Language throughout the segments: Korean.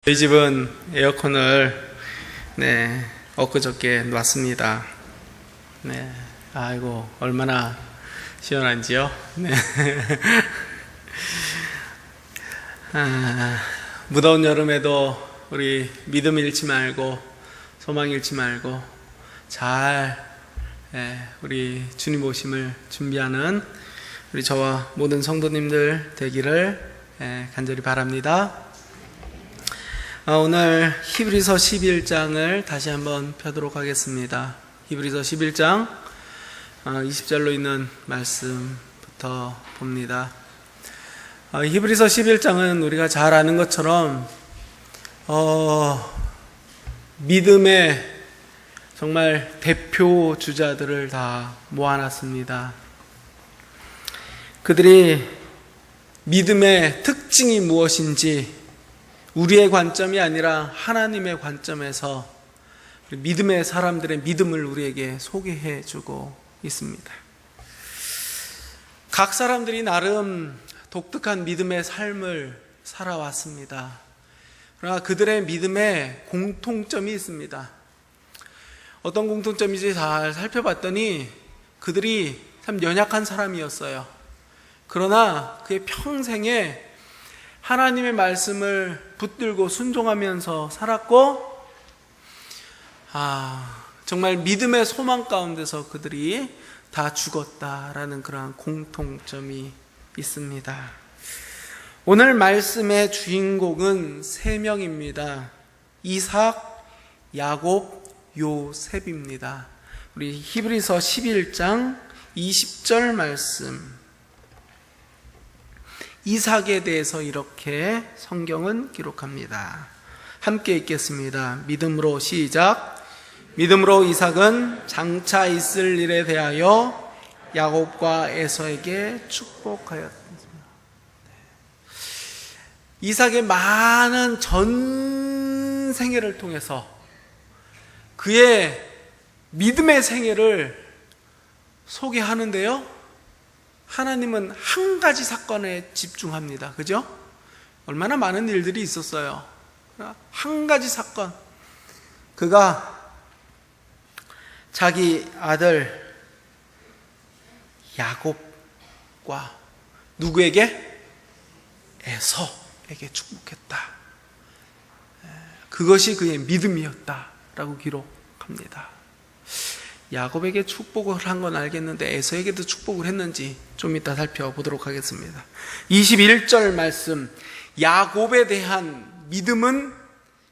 저희 집은 에어컨을 엊그저께 놨습니다. 아이고 얼마나 시원한지요. 무더운 여름에도 우리 믿음 잃지 말고 소망 잃지 말고 잘 우리 주님 오심을 준비하는 우리 저와 모든 성도님들 되기를 간절히 바랍니다. 오늘 히브리서 11장을 다시 한번 펴도록 하겠습니다. 히브리서 11장 20절로 있는 말씀부터 봅니다. 히브리서 11장은 우리가 잘 아는 것처럼 믿음의 정말 대표 주자들을 다 모아놨습니다. 그들이 믿음의 특징이 무엇인지 우리의 관점이 아니라 하나님의 관점에서 믿음의 사람들의 믿음을 우리에게 소개해 주고 있습니다. 각 사람들이 나름 독특한 믿음의 삶을 살아왔습니다. 그러나 그들의 믿음에 공통점이 있습니다. 어떤 공통점인지 잘 살펴봤더니 그들이 참 연약한 사람이었어요. 그러나 그의 평생에 하나님의 말씀을 붙들고 순종하면서 살았고, 정말 믿음의 소망 가운데서 그들이 다 죽었다라는 그러한 공통점이 있습니다. 오늘 말씀의 주인공은 3명입니다. 이삭, 야곱, 요셉입니다. 우리 히브리서 11장 20절 말씀. 이삭에 대해서 이렇게 성경은 기록합니다. 함께 읽겠습니다. 믿음으로 시작. 믿음으로 이삭은 장차 있을 일에 대하여 야곱과 에서에게 축복하였다. 이삭의 많은 전 생애를 통해서 그의 믿음의 생애를 소개하는데요, 하나님은 한 가지 사건에 집중합니다. 그죠? 얼마나 많은 일들이 있었어요. 한 가지 사건. 그가 자기 아들 야곱과 누구에게? 에서에게 축복했다. 그것이 그의 믿음이었다라고 기록합니다. 야곱에게 축복을 한 건 알겠는데 에서에게도 축복을 했는지 좀 이따 살펴보도록 하겠습니다. 21절 말씀. 야곱에 대한 믿음은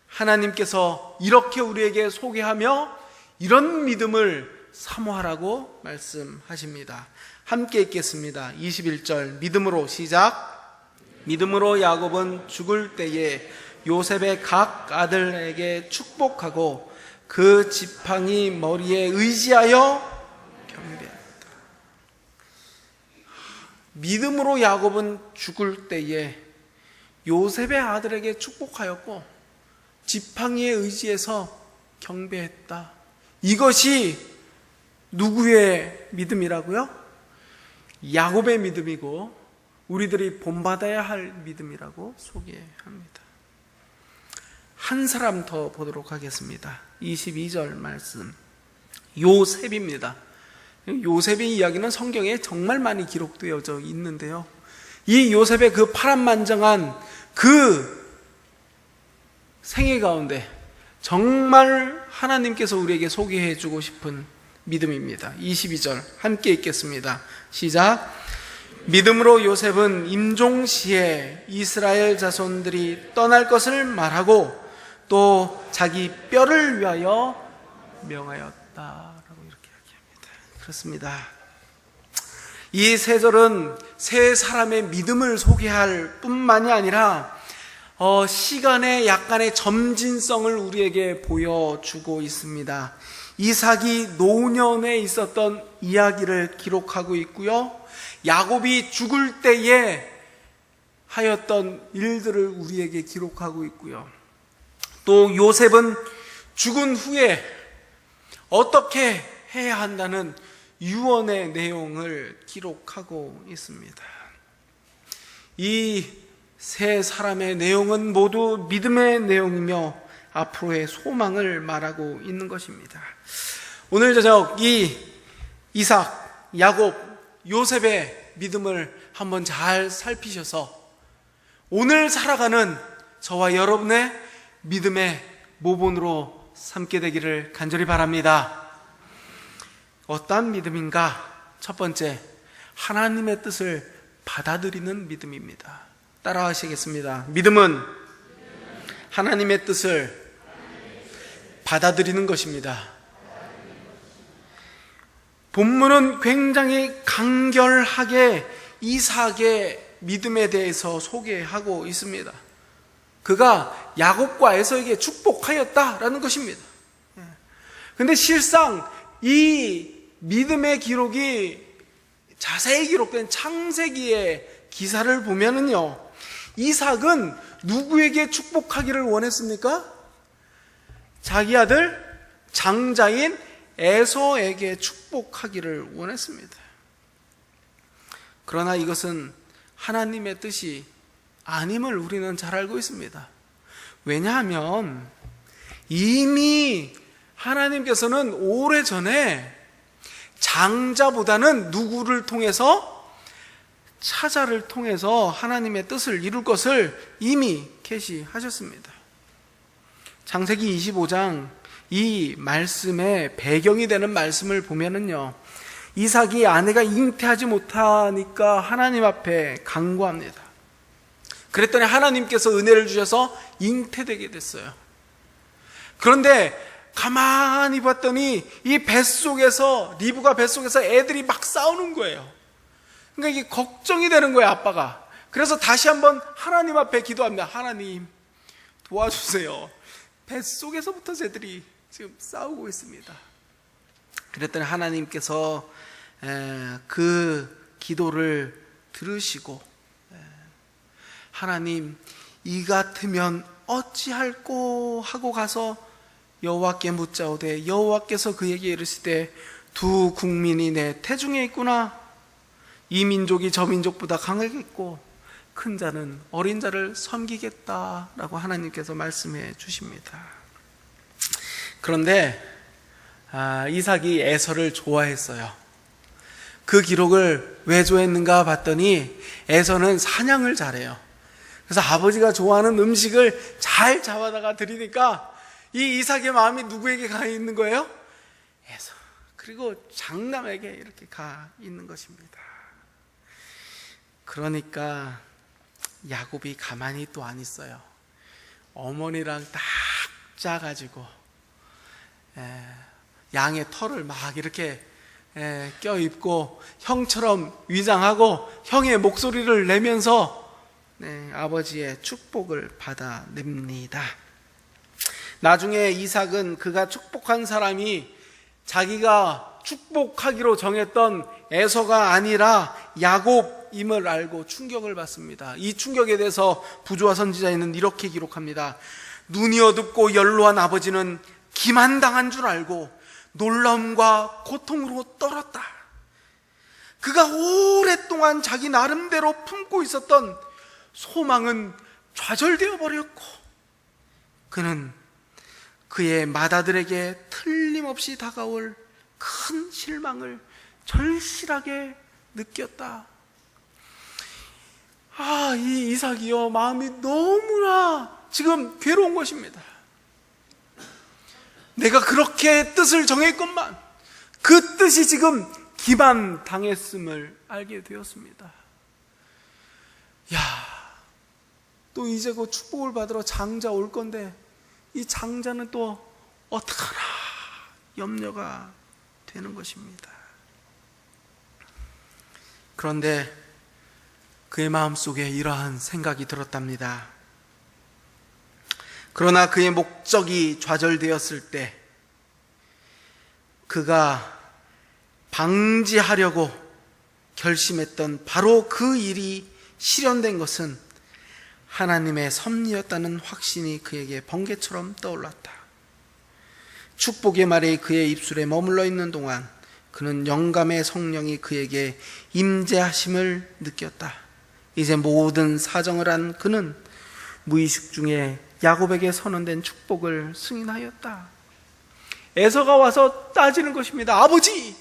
하나님께서 이렇게 우리에게 소개하며 이런 믿음을 사모하라고 말씀하십니다. 함께 읽겠습니다. 21절 믿음으로 시작. 믿음으로 야곱은 죽을 때에 요셉의 각 아들에게 축복하고 그 지팡이 머리에 의지하여 경배했다. 믿음으로 야곱은 죽을 때에 요셉의 아들에게 축복하였고 지팡이에 의지해서 경배했다. 이것이 누구의 믿음이라고요? 야곱의 믿음이고 우리들이 본받아야 할 믿음이라고 소개합니다. 한 사람 더 보도록 하겠습니다. 22절 말씀. 요셉입니다. 요셉의 이야기는 성경에 정말 많이 기록되어져 있는데요, 이 요셉의 그 파란만장한 그 생애 가운데 정말 하나님께서 우리에게 소개해 주고 싶은 믿음입니다. 22절 함께 읽겠습니다. 시작. 믿음으로 요셉은 임종시에 이스라엘 자손들이 떠날 것을 말하고 또 자기 뼈를 위하여 명하였다라고 이렇게 이야기합니다. 그렇습니다. 이 세 절은 세 사람의 믿음을 소개할 뿐만이 아니라 시간의 약간의 점진성을 우리에게 보여주고 있습니다. 이삭이 노년에 있었던 이야기를 기록하고 있고요, 야곱이 죽을 때에 하였던 일들을 우리에게 기록하고 있고요, 또 요셉은 죽은 후에 어떻게 해야 한다는 유언의 내용을 기록하고 있습니다. 이 세 사람의 내용은 모두 믿음의 내용이며 앞으로의 소망을 말하고 있는 것입니다. 오늘 저녁 이 이삭, 야곱, 요셉의 믿음을 한번 잘 살피셔서 오늘 살아가는 저와 여러분의 믿음의 모본으로 삼게 되기를 간절히 바랍니다. 어떠한 믿음인가? 첫 번째, 하나님의 뜻을 받아들이는 믿음입니다. 따라하시겠습니다. 믿음은 하나님의 뜻을 받아들이는 것입니다. 본문은 굉장히 간결하게 이삭의 믿음에 대해서 소개하고 있습니다. 그가 야곱과 에서에게 축복하였다라는 것입니다. 그런데 실상 이 믿음의 기록이 자세히 기록된 창세기의 기사를 보면은요, 이삭은 누구에게 축복하기를 원했습니까? 자기 아들 장자인 에서에게 축복하기를 원했습니다. 그러나 이것은 하나님의 뜻이 아님을 우리는 잘 알고 있습니다. 왜냐하면 이미 하나님께서는 오래전에 장자보다는 누구를 통해서, 차자를 통해서 하나님의 뜻을 이룰 것을 이미 계시하셨습니다. 창세기 25장 이 말씀의 배경이 되는 말씀을 보면은요, 이삭이 아내가 잉태하지 못하니까 하나님 앞에 간구합니다. 그랬더니 하나님께서 은혜를 주셔서 잉태되게 됐어요. 그런데 가만히 봤더니 이 뱃속에서, 리브가 뱃속에서 애들이 막 싸우는 거예요. 그러니까 이게 걱정이 되는 거예요, 아빠가. 그래서 다시 한번 하나님 앞에 기도합니다. 하나님 도와주세요. 뱃속에서부터 쟤들이 지금 싸우고 있습니다. 그랬더니 하나님께서 그 기도를 들으시고, 하나님 이 같으면 어찌할꼬 하고 가서 여호와께 묻자오되 여호와께서 그에게 이르시되 두 국민이 내 태중에 있구나. 이 민족이 저 민족보다 강하겠고 큰 자는 어린 자를 섬기겠다라고 하나님께서 말씀해 주십니다. 그런데 이삭이 에서를 좋아했어요. 그 기록을 왜 좋아했는가 봤더니 에서는 사냥을 잘해요. 그래서 아버지가 좋아하는 음식을 잘 잡아다가 드리니까 이 이삭의 마음이 누구에게 가 있는 거예요? 에서. 그리고 장남에게 이렇게 가 있는 것입니다. 그러니까 야곱이 가만히 또 안 있어요. 어머니랑 딱 짜가지고 양의 털을 막 이렇게 껴입고 형처럼 위장하고 형의 목소리를 내면서 아버지의 축복을 받아냅니다. 나중에 이삭은 그가 축복한 사람이 자기가 축복하기로 정했던 에서가 아니라 야곱임을 알고 충격을 받습니다. 이 충격에 대해서 부조와 선지자에는 이렇게 기록합니다. 눈이 어둡고 연로한 아버지는 기만당한 줄 알고 놀라움과 고통으로 떨었다. 그가 오랫동안 자기 나름대로 품고 있었던 소망은 좌절되어 버렸고, 그는 그의 맏아들에게 틀림없이 다가올 큰 실망을 절실하게 느꼈다. 이 이삭이요, 마음이 너무나 지금 괴로운 것입니다. 내가 그렇게 뜻을 정했건만 그 뜻이 지금 기만당했음을 알게 되었습니다. 또 이제 그 축복을 받으러 장자 올 건데 이 장자는 또 어떡하나 염려가 되는 것입니다. 그런데 그의 마음속에 이러한 생각이 들었답니다. 그러나 그의 목적이 좌절되었을 때 그가 방지하려고 결심했던 바로 그 일이 실현된 것은 하나님의 섭리였다는 확신이 그에게 번개처럼 떠올랐다. 축복의 말이 그의 입술에 머물러 있는 동안 그는 영감의 성령이 그에게 임재하심을 느꼈다. 이제 모든 사정을 한 그는 무의식 중에 야곱에게 선언된 축복을 승인하였다. 에서가 와서 따지는 것입니다. 아버지,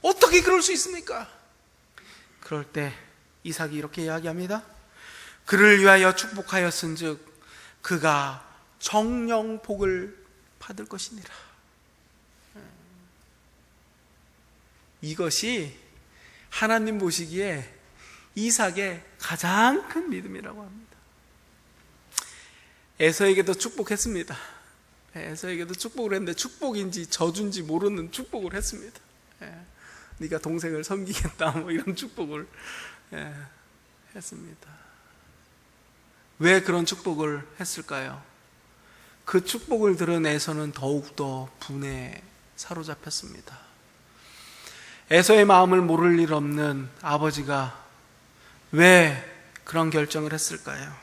어떻게 그럴 수 있습니까? 그럴 때 이삭이 이렇게 이야기합니다. 그를 위하여 축복하였은즉 그가 정령 복을 받을 것이니라. 이것이 하나님 보시기에 이삭의 가장 큰 믿음이라고 합니다. 에서에게도 축복했습니다. 에서에게도 축복을 했는데 축복인지 저주인지 모르는 축복을 했습니다. 네가 동생을 섬기겠다 뭐 이런 축복을 했습니다. 왜 그런 축복을 했을까요? 그 축복을 들은 에서는 더욱더 분에 사로잡혔습니다. 에서의 마음을 모를 일 없는 아버지가 왜 그런 결정을 했을까요?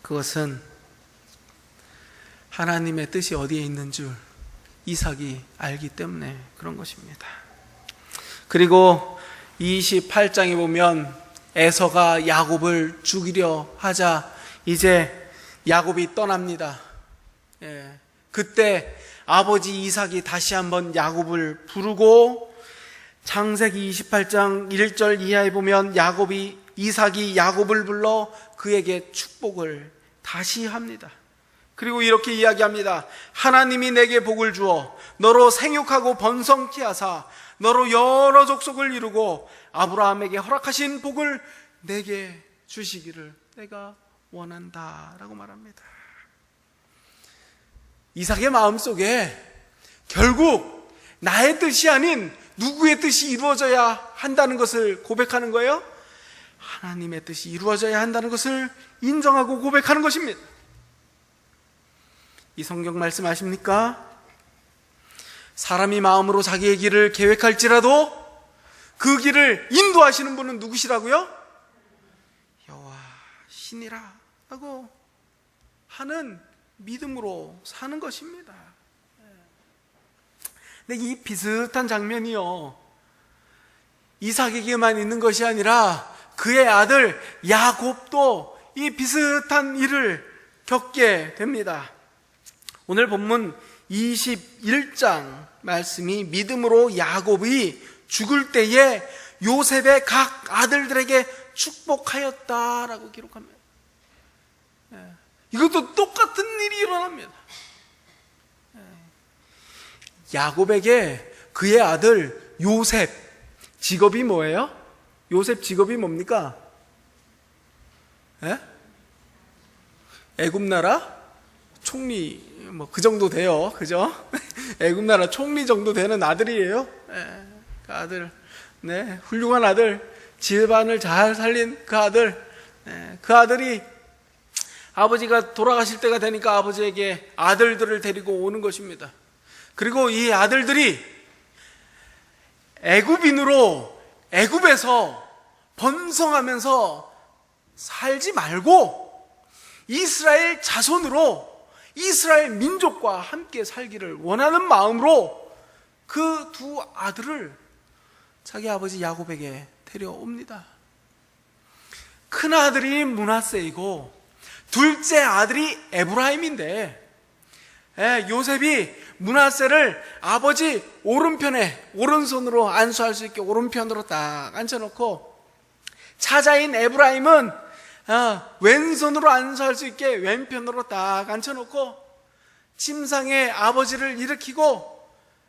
그것은 하나님의 뜻이 어디에 있는 줄 이삭이 알기 때문에 그런 것입니다. 그리고 28장에 보면 에서가 야곱을 죽이려 하자 이제 야곱이 떠납니다. 그때 아버지 이삭이 다시 한번 야곱을 부르고 창세기 28장 1절 이하에 보면 이삭이 야곱을 불러 그에게 축복을 다시 합니다. 그리고 이렇게 이야기합니다. 하나님이 내게 복을 주어 너로 생육하고 번성케 하사 너로 여러 족속을 이루고 아브라함에게 허락하신 복을 내게 주시기를 내가 원한다 라고 말합니다. 이삭의 마음속에 결국 나의 뜻이 아닌 누구의 뜻이 이루어져야 한다는 것을 고백하는 거예요. 하나님의 뜻이 이루어져야 한다는 것을 인정하고 고백하는 것입니다. 이 성경 말씀 아십니까? 사람이 마음으로 자기의 길을 계획할지라도 그 길을 인도하시는 분은 누구시라고요? 여호와 신이라 라고 하는 믿음으로 사는 것입니다. 근데 이 비슷한 장면이요, 이삭에게만 있는 것이 아니라 그의 아들 야곱도 이 비슷한 일을 겪게 됩니다. 오늘 본문 21장 말씀이 믿음으로 야곱이 죽을 때에 요셉의 각 아들들에게 축복하였다라고 기록합니다. 이것도 똑같은 일이 일어납니다. 야곱에게 그의 아들 요셉 직업이 뭐예요? 요셉 직업이 뭡니까? 애굽나라 총리 뭐 그 정도 돼요, 그죠? 애굽나라 총리 정도 되는 아들이에요. 그 아들, 훌륭한 아들, 집안을 잘 살린 그 아들, 그 아들이 아버지가 돌아가실 때가 되니까 아버지에게 아들들을 데리고 오는 것입니다. 그리고 이 아들들이 애굽인으로 애굽에서 번성하면서 살지 말고 이스라엘 자손으로 이스라엘 민족과 함께 살기를 원하는 마음으로 그 두 아들을 자기 아버지 야곱에게 데려옵니다. 큰 아들이 므낫세이고 둘째 아들이 에브라임인데, 요셉이 므낫세를 아버지 오른편에 오른손으로 안수할 수 있게 오른편으로 딱 앉혀놓고 차자인 에브라임은 왼손으로 안수할 수 있게 왼편으로 딱 앉혀놓고 침상에 아버지를 일으키고,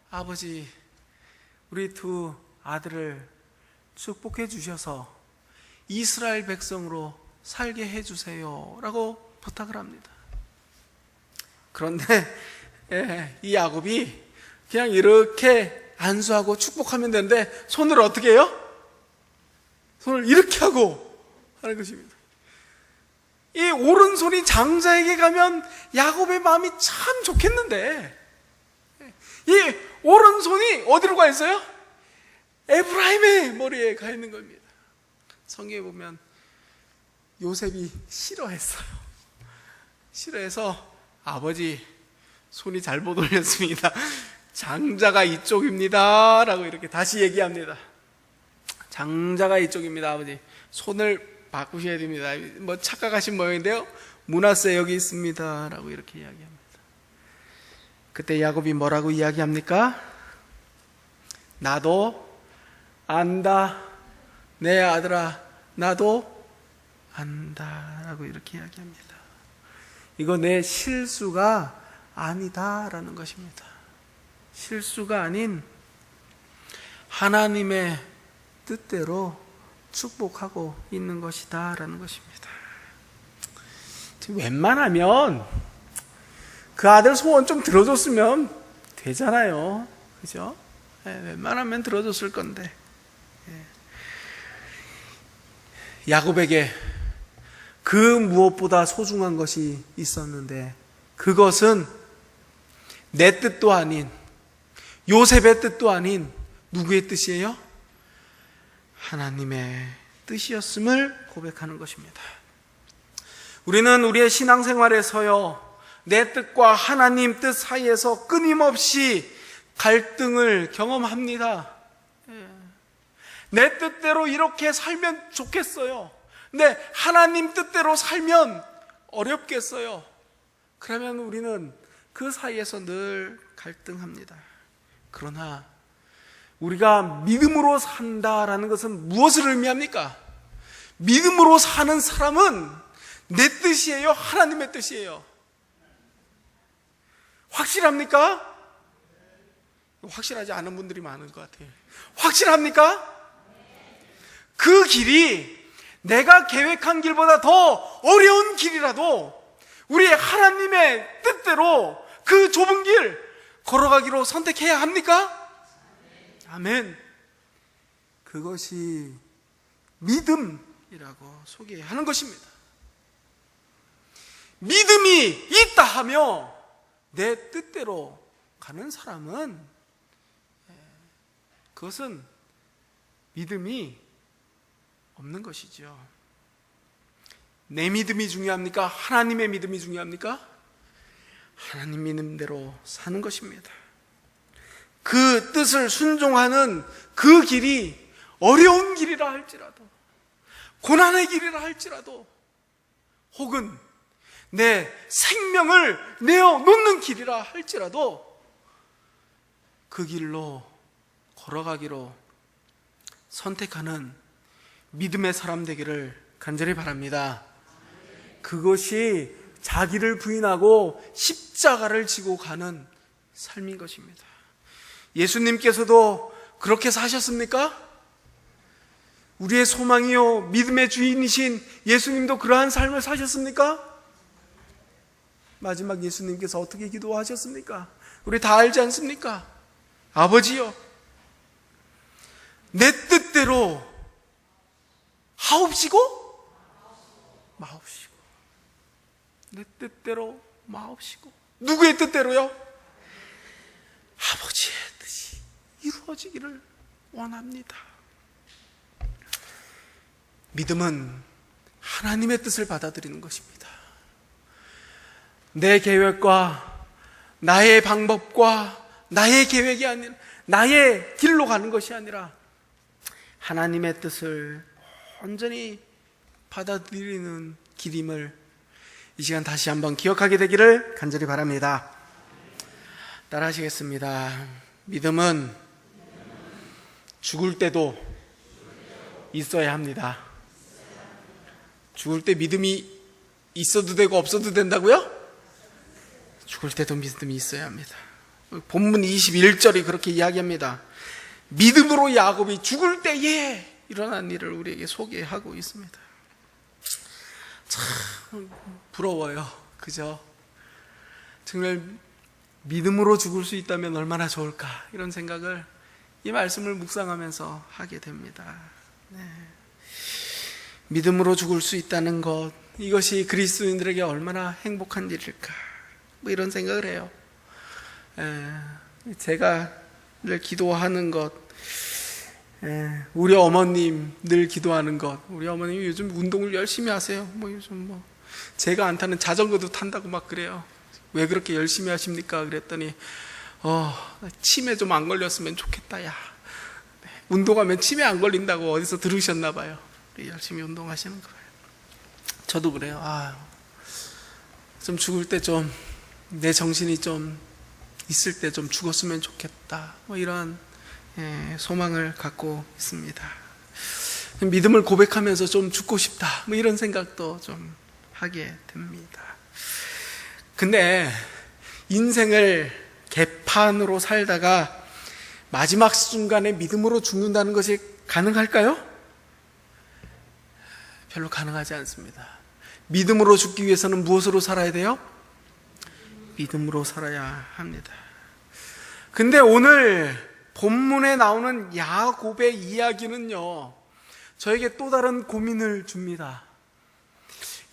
아버지 우리 두 아들을 축복해 주셔서 이스라엘 백성으로 살게 해주세요 라고 부탁을 합니다. 그런데 이 야곱이 그냥 이렇게 안수하고 축복하면 되는데 손을 어떻게 해요? 손을 이렇게 하고 하는 것입니다. 이 오른손이 장자에게 가면 야곱의 마음이 참 좋겠는데 이 오른손이 어디로 가 있어요? 에브라임의 머리에 가 있는 겁니다. 성경에 보면 요셉이 싫어했어요. 싫어해서 아버지 손이 잘못 올렸습니다. 장자가 이쪽입니다 라고 이렇게 다시 얘기합니다. 장자가 이쪽입니다 아버지. 손을 바꾸셔야 됩니다. 뭐 착각하신 모양인데요. 므낫세 여기 있습니다 라고 이렇게 이야기합니다. 그때 야곱이 뭐라고 이야기합니까? 나도 안다 내 아들아, 나도 안다 라고 이렇게 이야기합니다. 이거 내 실수가 아니다 라는 것입니다. 실수가 아닌 하나님의 뜻대로 축복하고 있는 것이다 라는 것입니다. 웬만하면 그 아들 소원 좀 들어줬으면 되잖아요. 그죠? 웬만하면 들어줬을 건데. 야곱에게 그 무엇보다 소중한 것이 있었는데, 그것은 내 뜻도 아닌, 요셉의 뜻도 아닌 누구의 뜻이에요? 하나님의 뜻이었음을 고백하는 것입니다. 우리는 우리의 신앙생활에서요, 내 뜻과 하나님 뜻 사이에서 끊임없이 갈등을 경험합니다. 내 뜻대로 이렇게 살면 좋겠어요. 근데 하나님 뜻대로 살면 어렵겠어요. 그러면 우리는 그 사이에서 늘 갈등합니다. 그러나 우리가 믿음으로 산다라는 것은 무엇을 의미합니까? 믿음으로 사는 사람은 내 뜻이에요? 하나님의 뜻이에요? 확실합니까? 확실하지 않은 분들이 많은 것 같아요. 확실합니까? 그 길이 내가 계획한 길보다 더 어려운 길이라도 우리 하나님의 뜻대로 그 좁은 길 걸어가기로 선택해야 합니까? 아멘. 그것이 믿음이라고 소개하는 것입니다. 믿음이 있다 하며 내 뜻대로 가는 사람은 그것은 믿음이 없는 것이죠. 내 믿음이 중요합니까? 하나님의 믿음이 중요합니까? 하나님 믿음대로 사는 것입니다. 그 뜻을 순종하는 그 길이 어려운 길이라 할지라도, 고난의 길이라 할지라도, 혹은 내 생명을 내어놓는 길이라 할지라도 그 길로 걸어가기로 선택하는 믿음의 사람 되기를 간절히 바랍니다. 그것이 자기를 부인하고 십자가를 지고 가는 삶인 것입니다. 예수님께서도 그렇게 사셨습니까? 우리의 소망이요 믿음의 주인이신 예수님도 그러한 삶을 사셨습니까? 마지막 예수님께서 어떻게 기도하셨습니까? 우리 다 알지 않습니까? 아버지요, 내 뜻대로 하옵시고 마옵시고. 내 뜻대로 마옵시고. 누구의 뜻대로요? 아버지의 뜻이 이루어지기를 원합니다. 믿음은 하나님의 뜻을 받아들이는 것입니다. 내 계획과 나의 방법과 나의 계획이 아니라, 나의 길로 가는 것이 아니라 하나님의 뜻을 온전히 받아들이는 길임을 이 시간 다시 한번 기억하게 되기를 간절히 바랍니다. 따라 하시겠습니다. 믿음은 죽을 때도 있어야 합니다. 죽을 때 믿음이 있어도 되고 없어도 된다고요? 죽을 때도 믿음이 있어야 합니다. 본문 21절이 그렇게 이야기합니다. 믿음으로 야곱이 죽을 때에 일어난 일을 우리에게 소개하고 있습니다. 참 부러워요. 그죠? 정말 믿음으로 죽을 수 있다면 얼마나 좋을까, 이런 생각을 이 말씀을 묵상하면서 하게 됩니다. 네. 믿음으로 죽을 수 있다는 것, 이것이 그리스도인들에게 얼마나 행복한 일일까, 뭐 이런 생각을 해요. 제가 늘 기도하는 것, 우리 어머님 늘 기도하는 것, 우리 어머님이 요즘 운동을 열심히 하세요. 요즘 제가 안 타는 자전거도 탄다고 막 그래요. 왜 그렇게 열심히 하십니까? 그랬더니 치매 좀 안 걸렸으면 좋겠다. 야, 운동하면 치매 안 걸린다고 어디서 들으셨나 봐요. 열심히 운동하시는 거예요. 저도 그래요. 좀 죽을 때 좀 내 정신이 좀 있을 때 좀 죽었으면 좋겠다, 이런 소망을 갖고 있습니다. 믿음을 고백하면서 좀 죽고 싶다, 이런 생각도 좀 하게 됩니다. 근데 인생을 개판으로 살다가 마지막 순간에 믿음으로 죽는다는 것이 가능할까요? 별로 가능하지 않습니다. 믿음으로 죽기 위해서는 무엇으로 살아야 돼요? 믿음으로 살아야 합니다. 근데 오늘 본문에 나오는 야곱의 이야기는요, 저에게 또 다른 고민을 줍니다.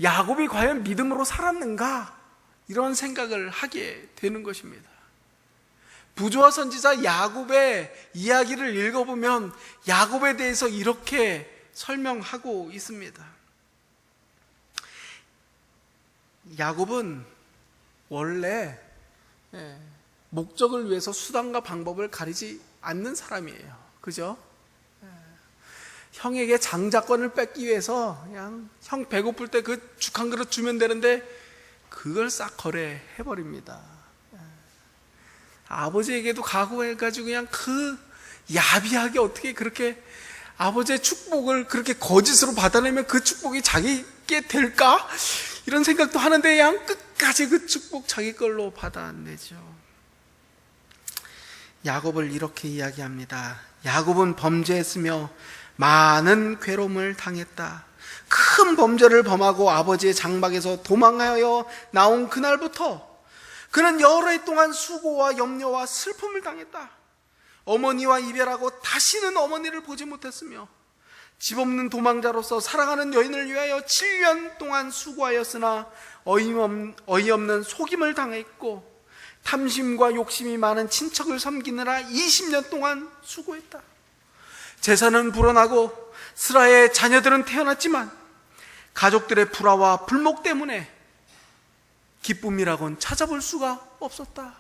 야곱이 과연 믿음으로 살았는가? 이런 생각을 하게 되는 것입니다. 부조와 선지자 야곱의 이야기를 읽어보면 야곱에 대해서 이렇게 설명하고 있습니다. 야곱은 원래 목적을 위해서 수단과 방법을 가리지 않는 사람이에요. 그죠? 형에게 장자권을 뺏기 위해서 그냥 형 배고플 때 그 죽 한 그릇 주면 되는데 그걸 싹 거래해버립니다. 아버지에게도 각오해가지고 그냥 그 야비하게 어떻게 그렇게 아버지의 축복을 그렇게 거짓으로 받아내면 그 축복이 자기께 될까? 이런 생각도 하는데 그냥 끝까지 그 축복 자기 걸로 받아내죠. 야곱을 이렇게 이야기합니다. 야곱은 범죄했으며 많은 괴로움을 당했다. 큰 범죄를 범하고 아버지의 장막에서 도망하여 나온 그날부터 그는 여러 해 동안 수고와 염려와 슬픔을 당했다. 어머니와 이별하고 다시는 어머니를 보지 못했으며 집 없는 도망자로서 사랑하는 여인을 위하여 7년 동안 수고하였으나 어이없는 속임을 당했고 탐심과 욕심이 많은 친척을 섬기느라 20년 동안 수고했다. 재산은 불어나고 스라의 자녀들은 태어났지만 가족들의 불화와 불목 때문에 기쁨이라고는 찾아볼 수가 없었다.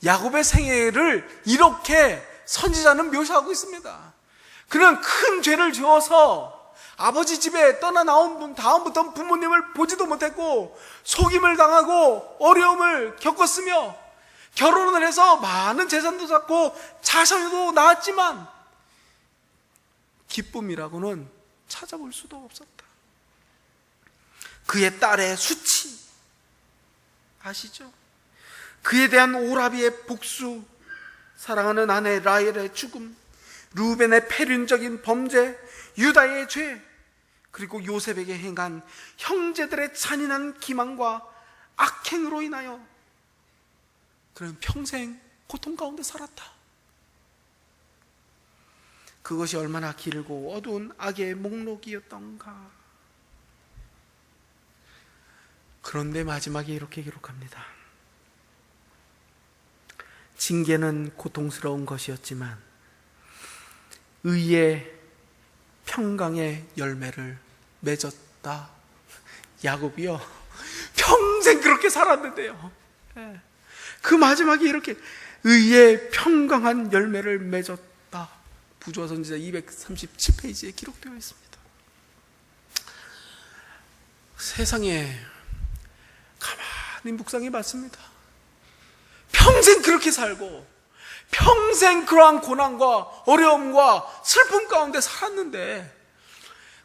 야곱의 생애를 이렇게 선지자는 묘사하고 있습니다. 그는 큰 죄를 지어서 아버지 집에 떠나 나온 다음부터 부모님을 보지도 못했고 속임을 당하고 어려움을 겪었으며 결혼을 해서 많은 재산도 쌓고 자녀도 낳았지만 기쁨이라고는 찾아볼 수도 없었다. 그의 딸의 수치 아시죠? 그에 대한 오라비의 복수, 사랑하는 아내 라헬의 죽음, 루벤의 패륜적인 범죄, 유다의 죄, 그리고 요셉에게 행한 형제들의 잔인한 기만과 악행으로 인하여 그는 평생 고통 가운데 살았다. 그것이 얼마나 길고 어두운 악의 목록이었던가. 그런데 마지막에 이렇게 기록합니다. 징계는 고통스러운 것이었지만 의의 평강의 열매를 맺었다. 야곱이요, 평생 그렇게 살았는데요, 그 마지막에 이렇게 의의 평강한 열매를 맺었다. 부조와 선지자 237페이지에 기록되어 있습니다. 세상에 가만히 묵상해 봤습니다. 평생 그렇게 살고 평생 그러한 고난과 어려움과 슬픔 가운데 살았는데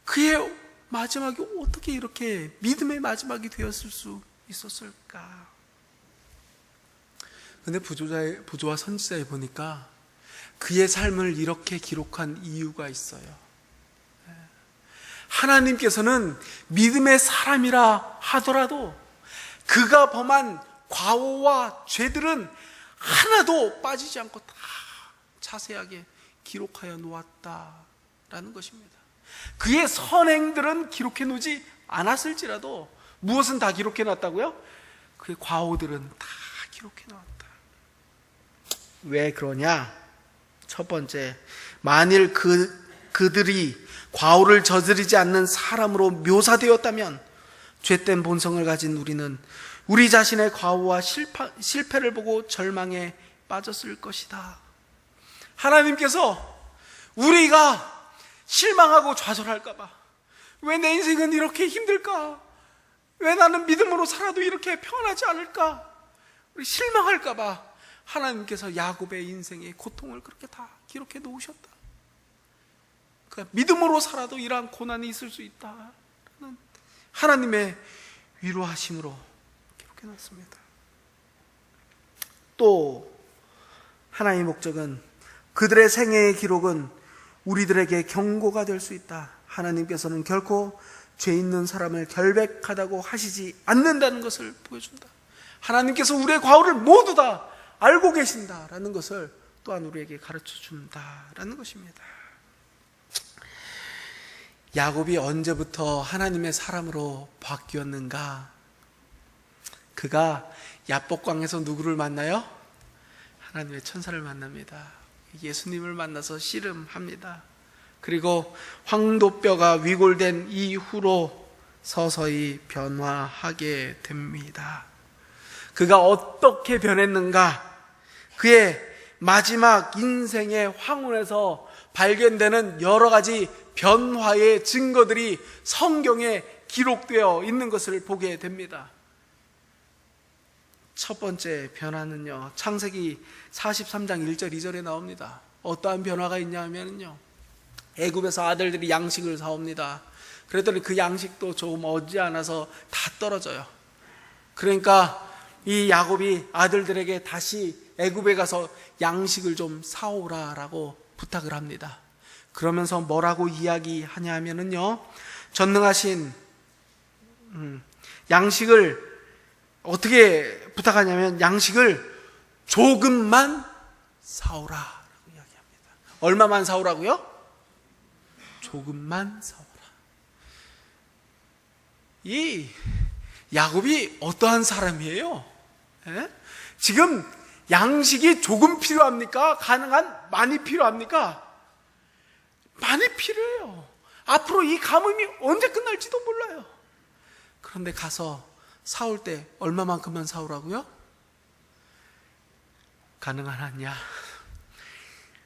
그의 마지막이 어떻게 이렇게 믿음의 마지막이 되었을 수 있었을까? 근데 부조와 선지자에 보니까 그의 삶을 이렇게 기록한 이유가 있어요. 하나님께서는 믿음의 사람이라 하더라도 그가 범한 과오와 죄들은 하나도 빠지지 않고 다 자세하게 기록하여 놓았다라는 것입니다. 그의 선행들은 기록해 놓지 않았을지라도 무엇은 다 기록해 놨다고요? 그의 과오들은 다 기록해 놨다. 왜 그러냐? 첫 번째, 만일 그들이 과오를 저지르지 않는 사람으로 묘사되었다면 죄된 본성을 가진 우리는 우리 자신의 과오와 실패를 보고 절망에 빠졌을 것이다. 하나님께서 우리가 실망하고 좌절할까봐, 왜 내 인생은 이렇게 힘들까? 왜 나는 믿음으로 살아도 이렇게 평안하지 않을까? 우리 실망할까봐 하나님께서 야곱의 인생의 고통을 그렇게 다 기록해 놓으셨다. 그러니까 믿음으로 살아도 이러한 고난이 있을 수 있다는 하나님의 위로하심으로 기록해 놨습니다. 또 하나님의 목적은, 그들의 생애의 기록은 우리들에게 경고가 될 수 있다. 하나님께서는 결코 죄 있는 사람을 결백하다고 하시지 않는다는 것을 보여준다. 하나님께서 우리의 과오를 모두 다 알고 계신다라는 것을 또한 우리에게 가르쳐 준다라는 것입니다. 야곱이 언제부터 하나님의 사람으로 바뀌었는가? 그가 야복강에서 누구를 만나요? 하나님의 천사를 만납니다. 예수님을 만나서 씨름합니다. 그리고 황도뼈가 위골된 이후로 서서히 변화하게 됩니다. 그가 어떻게 변했는가? 그의 마지막 인생의 황혼에서 발견되는 여러 가지 변화의 증거들이 성경에 기록되어 있는 것을 보게 됩니다. 첫 번째 변화는요, 창세기 43장 1절 2절에 나옵니다. 어떠한 변화가 있냐 하면요, 애굽에서 아들들이 양식을 사옵니다. 그랬더니 그 양식도 조금 얻지 않아서 다 떨어져요. 그러니까 이 야곱이 아들들에게 다시 애굽에 가서 양식을 좀 사오라라고 부탁을 합니다. 그러면서 뭐라고 이야기하냐 하면은요, 전능하신 양식을 어떻게 부탁하냐면, 양식을 조금만 사오라라고 이야기합니다. 얼마만 사오라고요? 조금만 사오라. 이 야곱이 어떠한 사람이에요? 에? 지금 양식이 조금 필요합니까? 가능한 많이 필요합니까? 많이 필요해요. 앞으로 이 가뭄이 언제 끝날지도 몰라요. 그런데 가서 사올 때 얼마만큼만 사오라고요? 가능하냐?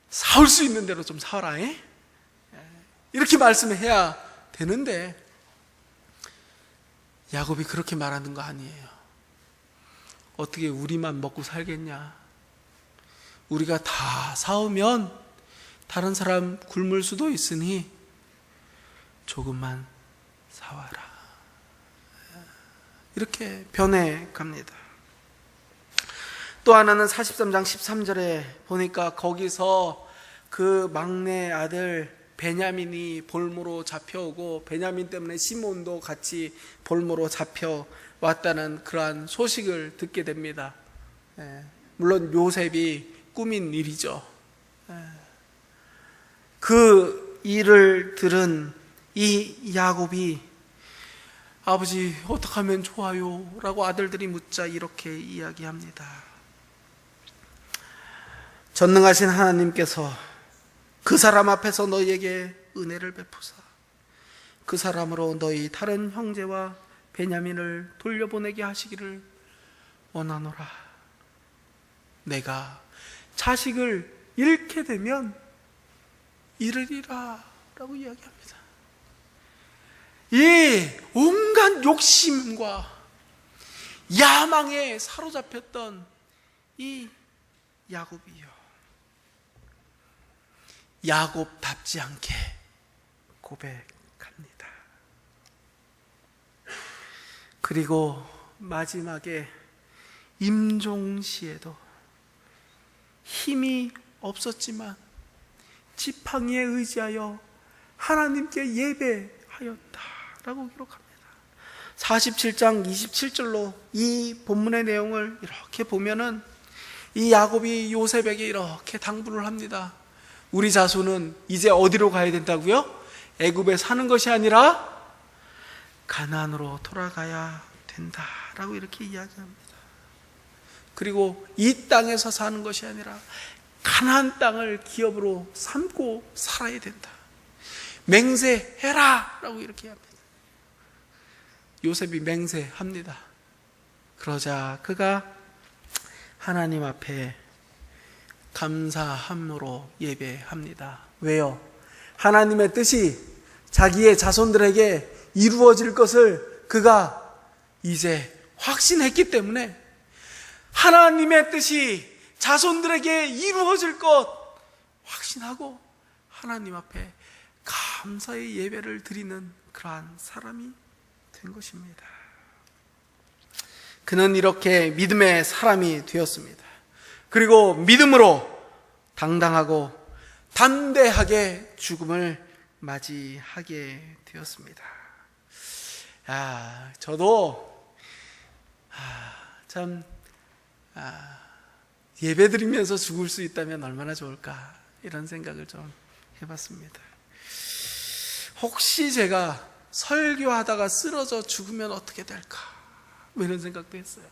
사올 수 있는 대로 좀 사오라. 이렇게 말씀해야 되는데 야곱이 그렇게 말하는 거 아니에요. 어떻게 우리만 먹고 살겠냐? 우리가 다 사오면 다른 사람 굶을 수도 있으니 조금만 사와라. 이렇게 변해 갑니다. 또 하나는 43장 13절에 보니까 거기서 그 막내 아들 베냐민이 볼모로 잡혀오고, 베냐민 때문에 시몬도 같이 볼모로 잡혀왔다는 그러한 소식을 듣게 됩니다. 물론 요셉이 꾸민 일이죠. 그 일을 들은 이 야곱이, 아버지 어떻게 하면 좋아요? 라고 아들들이 묻자 이렇게 이야기합니다. 전능하신 하나님께서 그 사람 앞에서 너희에게 은혜를 베푸사 그 사람으로 너희 다른 형제와 베냐민을 돌려보내게 하시기를 원하노라. 내가 자식을 잃게 되면 잃으리라 라고 이야기합니다. 이 온갖 욕심과 야망에 사로잡혔던 이 야곱이요, 야곱답지 않게 고백합니다. 그리고 마지막에 임종시에도 힘이 없었지만 지팡이에 의지하여 하나님께 예배하였다라고 기록합니다. 47장 27절로 이 본문의 내용을 이렇게 보면은 이 야곱이 요셉에게 이렇게 당부를 합니다. 우리 자손은 이제 어디로 가야 된다고요? 애굽에 사는 것이 아니라 가나안으로 돌아가야 된다라고 이렇게 이야기합니다. 그리고 이 땅에서 사는 것이 아니라 가나안 땅을 기업으로 삼고 살아야 된다. 맹세해라 라고 이렇게 합니다. 요셉이 맹세합니다. 그러자 그가 하나님 앞에 감사함으로 예배합니다. 왜요? 하나님의 뜻이 자기의 자손들에게 이루어질 것을 그가 이제 확신했기 때문에 하나님의 뜻이 자손들에게 이루어질 것 확신하고 하나님 앞에 감사의 예배를 드리는 그러한 사람이 된 것입니다. 그는 이렇게 믿음의 사람이 되었습니다. 그리고 믿음으로 당당하고 담대하게 죽음을 맞이하게 되었습니다. 저도 참 예배 드리면서 죽을 수 있다면 얼마나 좋을까 이런 생각을 좀 해봤습니다. 혹시 제가 설교하다가 쓰러져 죽으면 어떻게 될까 뭐 이런 생각도 했어요.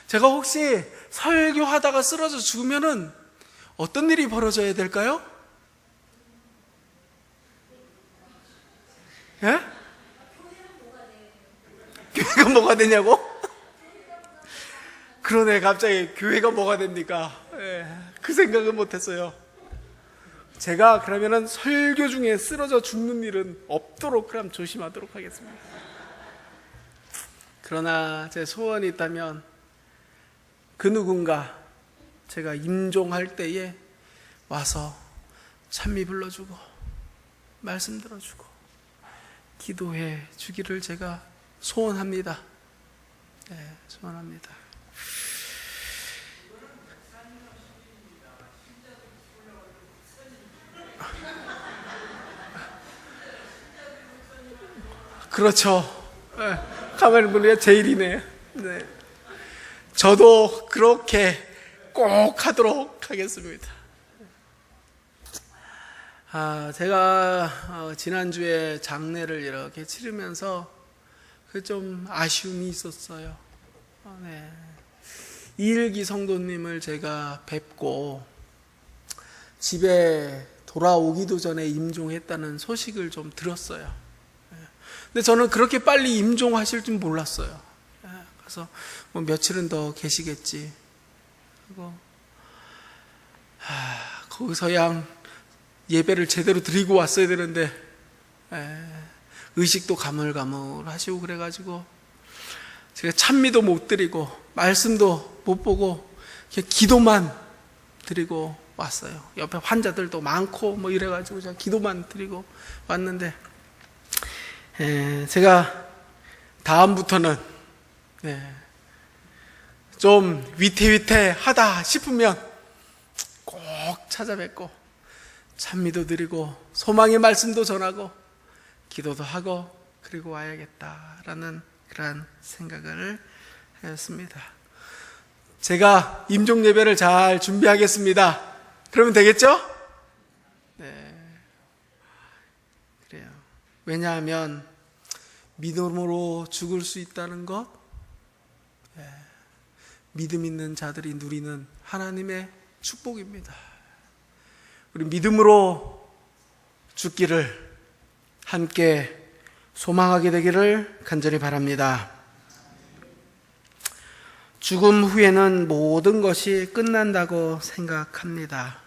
제가 혹시 설교하다가 쓰러져 죽으면은 어떤 일이 벌어져야 될까요? 예? 교회가 뭐가 되냐고? 그러네, 갑자기 교회가 뭐가 됩니까? 그 생각은 못했어요. 제가 그러면은 설교 중에 쓰러져 죽는 일은 없도록 그럼 조심하도록 하겠습니다. 그러나 제 소원이 있다면 그 누군가 제가 임종할 때에 와서 찬미 불러주고 말씀 들어주고 기도해 주기를 제가 소원합니다. 소원합니다. 그렇죠. 가만히 보니까 제일이네. 네. 저도 그렇게 꼭 하도록 하겠습니다. 제가 지난주에 장례를 이렇게 치르면서 좀 아쉬움이 있었어요. 이일기 성도님을 제가 뵙고 집에 돌아오기도 전에 임종했다는 소식을 좀 들었어요. 근데 저는 그렇게 빨리 임종하실 줄 몰랐어요. 그래서 뭐 며칠은 더 계시겠지 하고 거기서야 예배를 제대로 드리고 왔어야 되는데 의식도 가물가물하시고 그래가지고 제가 찬미도 못 드리고 말씀도 못 보고 그냥 기도만 드리고 왔어요. 옆에 환자들도 많고 뭐 이래가지고 제가 기도만 드리고 왔는데 제가 다음부터는 좀 위태위태하다 싶으면 꼭 찾아뵙고 찬미도 드리고 소망의 말씀도 전하고 기도도 하고 그리고 와야겠다라는 그러한 생각을 하였습니다. 제가 임종 예배를 잘 준비하겠습니다. 그러면 되겠죠? 네. 그래요. 왜냐하면 믿음으로 죽을 수 있다는 것, 믿음 있는 자들이 누리는 하나님의 축복입니다. 우리 믿음으로 죽기를 함께 소망하게 되기를 간절히 바랍니다. 죽음 후에는 모든 것이 끝난다고 생각합니다.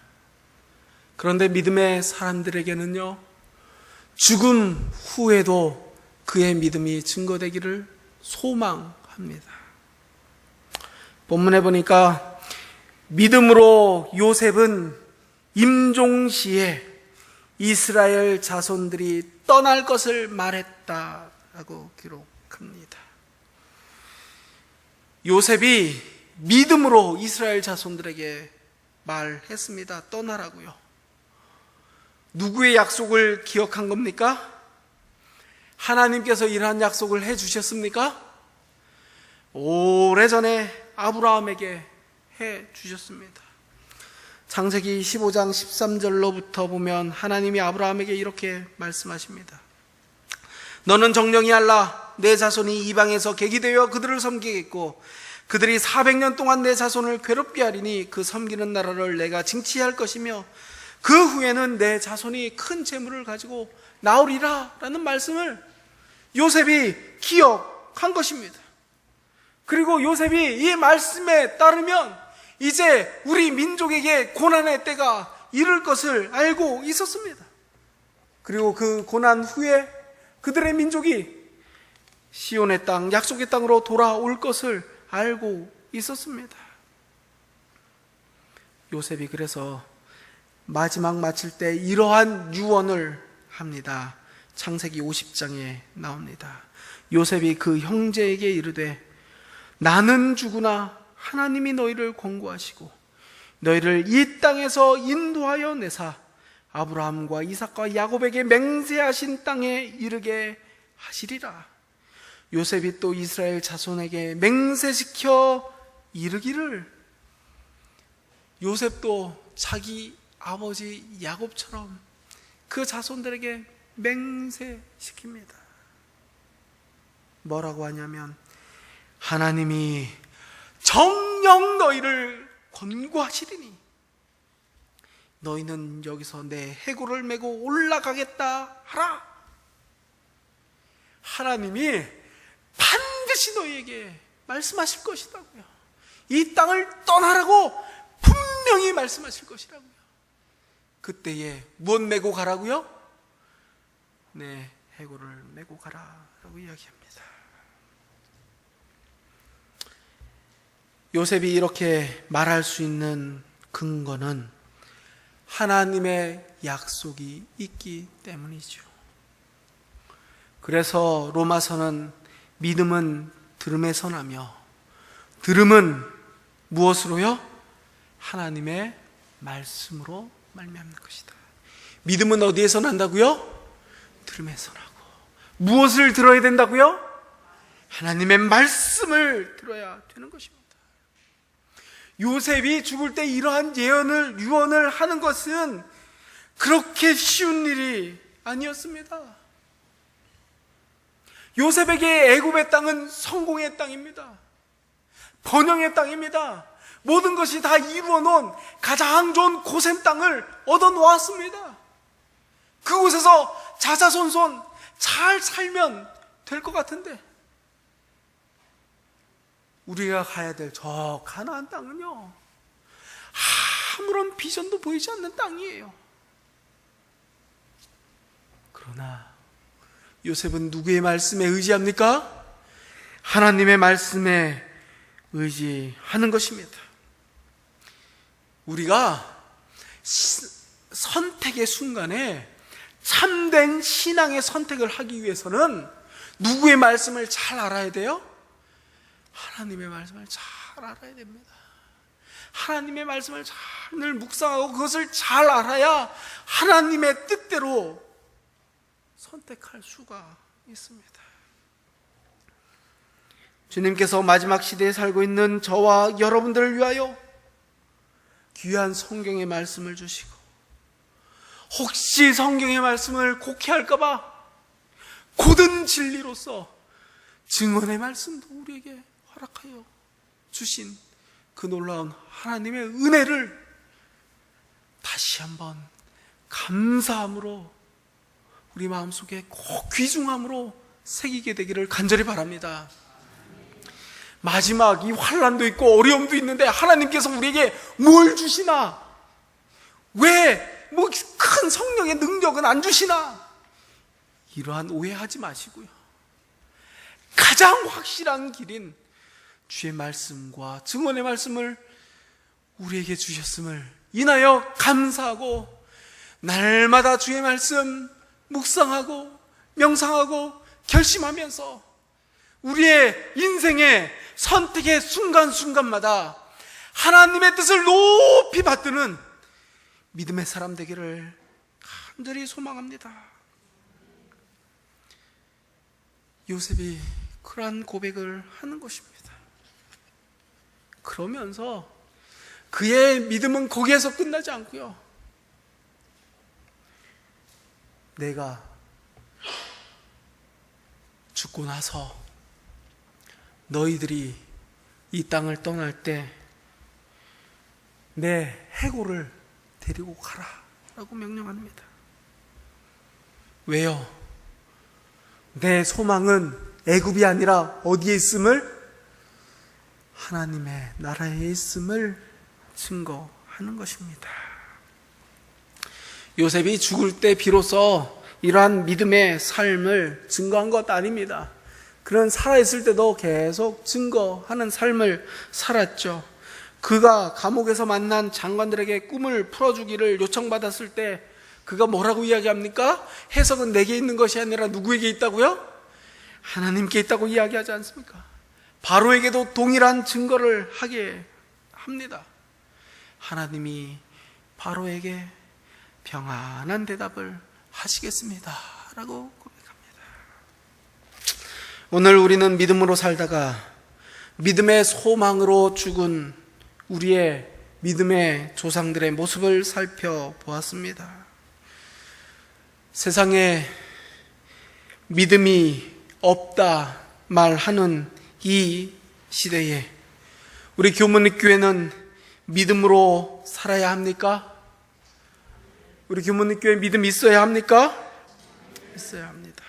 그런데 믿음의 사람들에게는요, 죽음 후에도 그의 믿음이 증거되기를 소망합니다. 본문에 보니까 믿음으로 요셉은 임종시에 이스라엘 자손들이 떠날 것을 말했다라고 기록합니다. 요셉이 믿음으로 이스라엘 자손들에게 말했습니다. 떠나라고요. 누구의 약속을 기억한 겁니까? 하나님께서 이러한 약속을 해주셨습니까? 오래전에 아브라함에게 해주셨습니다. 창세기 15장 13절로부터 보면 하나님이 아브라함에게 이렇게 말씀하십니다. 너는 정령이 알라. 내 자손이 이방에서 객이 되어 그들을 섬기겠고 그들이 400년 동안 내 자손을 괴롭게 하리니 그 섬기는 나라를 내가 징치할 것이며 그 후에는 내 자손이 큰 재물을 가지고 나오리라 라는 말씀을 요셉이 기억한 것입니다. 그리고 요셉이 이 말씀에 따르면 이제 우리 민족에게 고난의 때가 이를 것을 알고 있었습니다. 그리고 그 고난 후에 그들의 민족이 시온의 땅, 약속의 땅으로 돌아올 것을 알고 있었습니다. 요셉이 그래서 마지막 마칠 때 이러한 유언을 합니다. 창세기 50장에 나옵니다. 요셉이 그 형제에게 이르되 나는 죽으나 하나님이 너희를 권고하시고 너희를 이 땅에서 인도하여 내사 아브라함과 이삭과 야곱에게 맹세하신 땅에 이르게 하시리라. 요셉이 또 이스라엘 자손에게 맹세시켜 이르기를, 요셉도 자기 아버지 야곱처럼 그 자손들에게 맹세시킵니다. 뭐라고 하냐면 하나님이 정녕 너희를 권고하시리니 너희는 여기서 내 해골을 메고 올라가겠다 하라. 하나님이 반드시 너희에게 말씀하실 것이라고요. 이 땅을 떠나라고 분명히 말씀하실 것이라고요. 그때에 무엇 메고 가라고요? 내 해골을 메고 가라라고 이야기합니다. 요셉이 이렇게 말할 수 있는 근거는 하나님의 약속이 있기 때문이죠. 그래서 로마서는 믿음은 들음에서 나며 들음은 무엇으로요? 하나님의 말씀으로 말미암는 것이다. 믿음은 어디에서 난다고요? 들음에서 나고. 무엇을 들어야 된다고요? 하나님의 말씀을 들어야 되는 것입니다. 요셉이 죽을 때 이러한 유언을 하는 것은 그렇게 쉬운 일이 아니었습니다. 요셉에게 애굽의 땅은 성공의 땅입니다. 번영의 땅입니다. 모든 것이 다 이루어 놓은 가장 좋은 고센 땅을 얻어 놓았습니다. 그곳에서 자자손손 잘 살면 될 것 같은데 우리가 가야 될 저 가나안 땅은요, 아무런 비전도 보이지 않는 땅이에요. 그러나 요셉은 누구의 말씀에 의지합니까? 하나님의 말씀에 의지하는 것입니다. 우리가 선택의 순간에 참된 신앙의 선택을 하기 위해서는 누구의 말씀을 잘 알아야 돼요? 하나님의 말씀을 잘 알아야 됩니다. 하나님의 말씀을 잘 늘 묵상하고 그것을 잘 알아야 하나님의 뜻대로 선택할 수가 있습니다. 주님께서 마지막 시대에 살고 있는 저와 여러분들을 위하여 귀한 성경의 말씀을 주시고 혹시 성경의 말씀을 곡해할까 봐 고든 진리로서 증언의 말씀도 우리에게 허락하여 주신 그 놀라운 하나님의 은혜를 다시 한번 감사함으로 우리 마음속에 꼭 귀중함으로 새기게 되기를 간절히 바랍니다. 마지막 이 환난도 있고 어려움도 있는데 하나님께서 우리에게 뭘 주시나? 왜 뭐 큰 성령의 능력은 안 주시나? 이러한 오해하지 마시고요. 가장 확실한 길인 주의 말씀과 증언의 말씀을 우리에게 주셨음을 인하여 감사하고 날마다 주의 말씀 묵상하고 명상하고 결심하면서 우리의 인생의 선택의 순간순간마다 하나님의 뜻을 높이 받드는 믿음의 사람 되기를 간절히 소망합니다. 요셉이 그러한 고백을 하는 것입니다. 그러면서 그의 믿음은 거기에서 끝나지 않고요, 내가 죽고 나서 너희들이 이 땅을 떠날 때 내 해골을 데리고 가라 라고 명령합니다. 왜요? 내 소망은 애굽이 아니라 어디에 있음을? 하나님의 나라에 있음을 증거하는 것입니다. 요셉이 죽을 때 비로소 이러한 믿음의 삶을 증거한 것 아닙니다. 그는 살아있을 때도 계속 증거하는 삶을 살았죠. 그가 감옥에서 만난 장관들에게 꿈을 풀어주기를 요청받았을 때 그가 뭐라고 이야기합니까? 해석은 내게 있는 것이 아니라 누구에게 있다고요? 하나님께 있다고 이야기하지 않습니까? 바로에게도 동일한 증거를 하게 합니다. 하나님이 바로에게 평안한 대답을 하시겠습니다 라고 고백합니다. 오늘 우리는 믿음으로 살다가 믿음의 소망으로 죽은 우리의 믿음의 조상들의 모습을 살펴보았습니다. 세상에 믿음이 없다 말하는 이 시대에 우리 교문립교회는 믿음으로 살아야 합니까? 우리 교문립교회 믿음이 있어야 합니까? 있어야 합니다.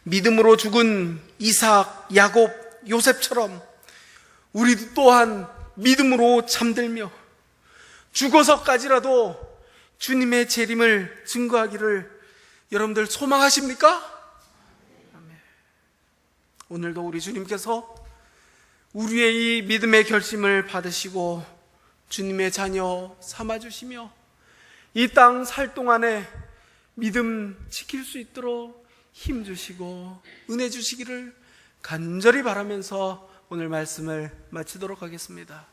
믿음으로 죽은 이삭, 야곱, 요셉처럼 우리 또한 믿음으로 잠들며 죽어서까지라도 주님의 재림을 증거하기를 여러분들 소망하십니까? 오늘도 우리 주님께서 우리의 이 믿음의 결심을 받으시고 주님의 자녀 삼아주시며 이 땅 살 동안에 믿음 지킬 수 있도록 힘주시고 은혜 주시기를 간절히 바라면서 오늘 말씀을 마치도록 하겠습니다.